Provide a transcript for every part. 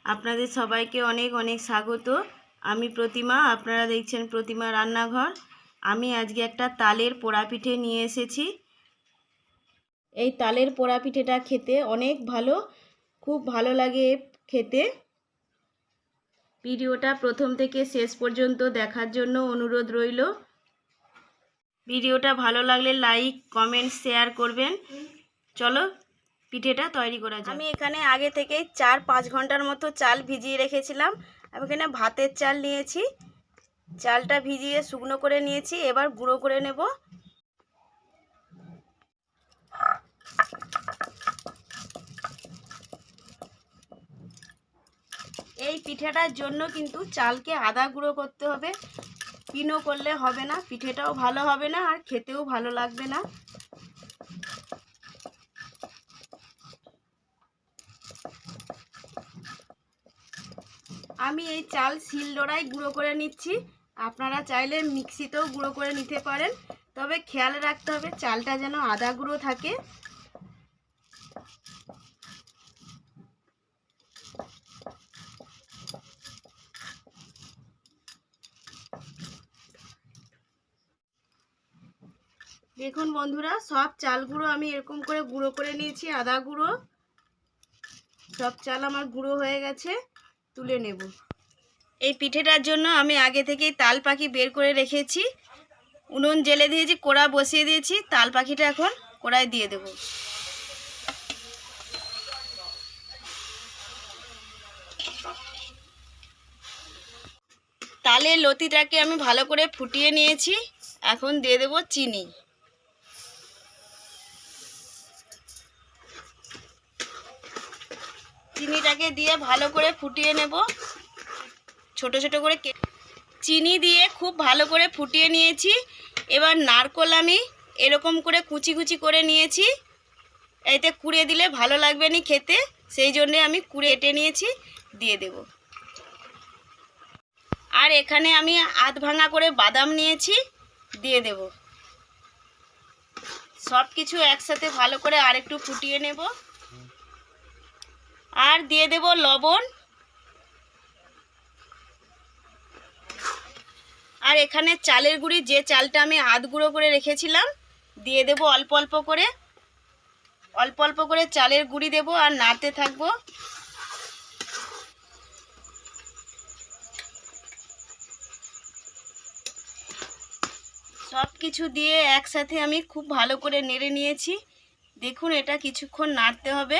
আপনাদের সবাইকে অনেক অনেক স্বাগত। আমি প্রতিমা, আপনারা দেখছেন প্রতিমা রান্নাঘর। আমি আজকে একটা তালের পোড়া পিঠে নিয়ে এসেছি। এই তালের পোড়া পিঠেটা খেতে অনেক ভালো, খুব ভালো লাগে খেতে। ভিডিওটা প্রথম থেকে শেষ পর্যন্ত দেখার জন্য অনুরোধ রইল। ভিডিওটা ভালো লাগলে লাইক, কমেন্ট, শেয়ার করবেন। চলো পিঠেটা তৈরি করা যাক। আমি এখানে আগে থেকে 4-5 ঘন্টার মতো চাল ভিজিয়ে রেখেছিলাম। আমি এখানে ভাতের চাল নিয়েছি, চালটা ভিজিয়ে শুকনো করে নিয়েছি। এবার গুঁড়ো করে নেব। এই পিঠেটার জন্য কিন্তু চালকে আদা গুঁড়ো করতে হবে, কিনো করলে হবে না, পিঠেটাও ভালো হবে না আর খেতেও ভালো লাগবে না। আমি এই চাল শিলনোড়ায় গুঁড়ো করে নিচ্ছি। আপনারা চাইলে মিক্সিতেও গুঁড়ো করে নিতে পারেন, তবে খেয়াল রাখতে হবে চালটা যেন আদা গুঁড়ো থাকে। দেখুন বন্ধুরা, সব চালগুলো আমি এরকম করে গুঁড়ো করে নিয়েছি। আদা গুঁড়ো সব চাল আমার গুঁড়ো হয়ে গেছে, তুলে নেব। এই পিঠেটার জন্য আমি আগে থেকেই তাল পাখি বের করে রেখেছি। উনুন জ্বেলে দিয়েছি, কড়া বসিয়ে দিয়েছি। তাল পাখিটা এখন কড়ায় দিয়ে দেব। তালের লতিটাকে আমি ভালো করে ফুটিয়ে নিয়েছি। এখন দিয়ে দেব চিনি। চিনিটাকে দিয়ে ভালো করে ফুটিয়ে নেব। ছোট ছোট করে চিনি দিয়ে খুব ভালো করে ফুটিয়ে নিয়েছি। এবার নারকেল আমি এরকম করে কুচি কুচি করে নিয়েছি। এতে কুড়ে দিলে ভালো লাগবে না খেতে, সেই জন্যে আমি কুড়ে এঁটে নিয়েছি, দিয়ে দেব। আর এখানে আমি আধ ভাঙা করে বাদাম নিয়েছি, দিয়ে দেব। সব কিছু একসাথে ভালো করে আরেকটু ফুটিয়ে নেব। আর দিয়ে দেব লবণ। আর এখানে চালের গুঁড়ি, যে চালটা আমি আধ গুঁড়ো করে রেখেছিলাম, দিয়ে দেব অল্প অল্প করে। অল্প অল্প করে চালের গুঁড়ি দেব আর নাড়তে থাকবো। সব কিছু দিয়ে একসাথে আমি খুব ভালো করে নেড়ে নিয়েছি। দেখুন, এটা কিছুক্ষণ নাড়তে হবে।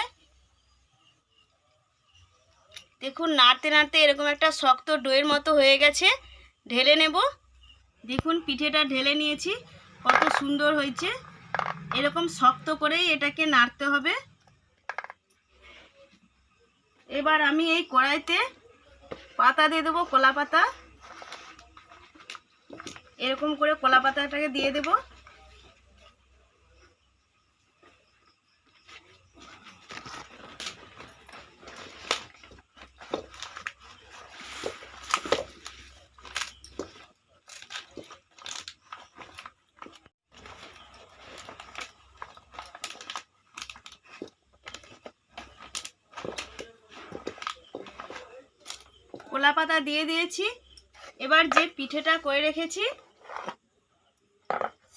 দেখুন, নাড়তে নাড়তে এরকম একটা শক্ত ডোয়ের মতো হয়ে গেছে। ঢেলে নেব। দেখুন, পিঠেটা ঢেলে নিয়েছি, কত সুন্দর হয়েছে। এরকম শক্ত করেই এটাকে নাড়তে হবে। এবার আমি এই কড়াইতে পাতা দিয়ে দেবো, কলা পাতা। এরকম করে কলা পাতাটাকে দিয়ে দেব। কলা পাতা দিয়ে দিয়েছি। এবার যে পিঠেটা করে রেখেছি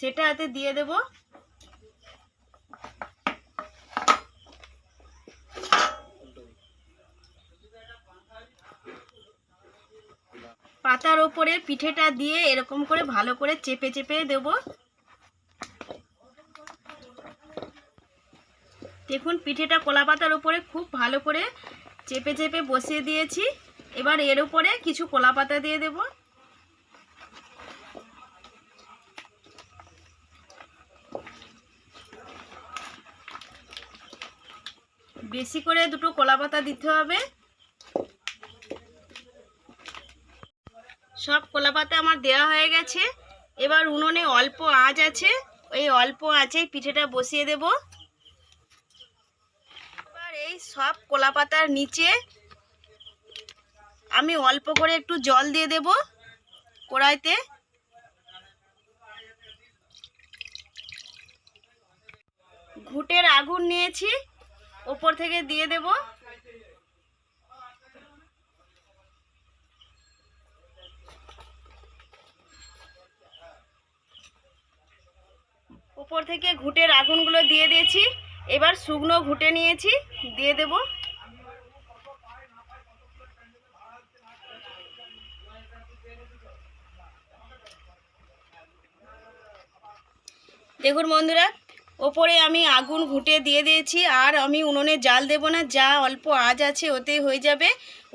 সেটা এতে দিয়ে দেব। পাতার ওপরে পিঠেটা দিয়ে এরকম করে ভালো করে চেপে চেপে দেব। দেখুন, পিঠেটা কলা পাতার উপরে খুব ভালো করে চেপে চেপে বসিয়ে দিয়েছি। এবার এর উপরে কিছু কলা পাতা দিয়ে দেব। বেশি করে দুটো কলা পাতা দিতে হবে। সব কলা পাতা আমার দেওয়া হয়ে গেছে। এবার উনুনে অল্প আঁচ আছে, ওই অল্প আঁচেই পিঠেটা বসিয়ে দেব। এবার এই সব কলা পাতার নিচে আমি অল্প করে একটু জল দিয়ে দেব কড়াইতে। ঘুঁটের আগুন নিয়েছি, ওপর থেকে দিয়ে দেব। উপর থেকে ঘুঁটের আগুনগুলো দিয়ে দিয়েছি। এবার শুকনো ঘুঁটে নিয়েছি, দিয়ে দেব। দেখুন বন্ধুরা, ওপরে আমি আগুন ঘুঁটে দিয়ে দিয়েছি, আর আমি উনুনে জাল দেব না, যা অল্প আঁচ আছে ওতেই হয়ে যাবে।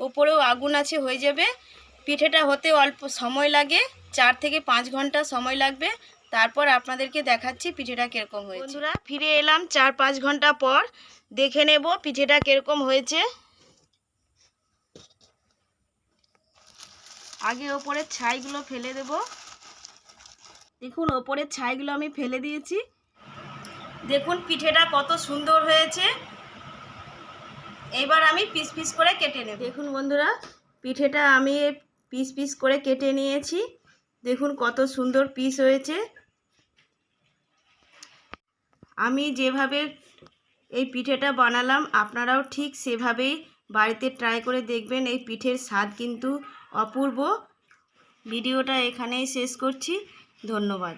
ওপরেও আগুন আছে, হয়ে যাবে। পিঠেটা হতে অল্প সময় লাগে, 4 থেকে 5 ঘন্টা সময় লাগবে। তারপর আপনাদেরকে দেখাচ্ছি পিঠেটা কীরকম হয়েছে। বন্ধুরা, ফিরে এলাম 4-5 ঘন্টা পর, দেখে নেব পিঠেটা কীরকম হয়েছে। আগে ওপরের ছাইগুলো ফেলে দেব। দেখুন, ওপরের ছাইগুলো আমি ফেলে দিয়েছি। দেখুন পিঠেটা কত সুন্দর হয়েছে। এবার আমি পিস পিস করে কেটে নেব। দেখুন বন্ধুরা, পিঠেটা আমি পিস পিস করে কেটে নিয়েছি। দেখুন কত সুন্দর পিস হয়েছে। আমি যেভাবে এই পিঠেটা বানালাম, আপনারাও ঠিক সেভাবেই বাড়িতে ট্রাই করে দেখবেন। এই পিঠের স্বাদ কিন্তু অপূর্ব। ভিডিওটা এখানেই শেষ করছি। ধন্যবাদ।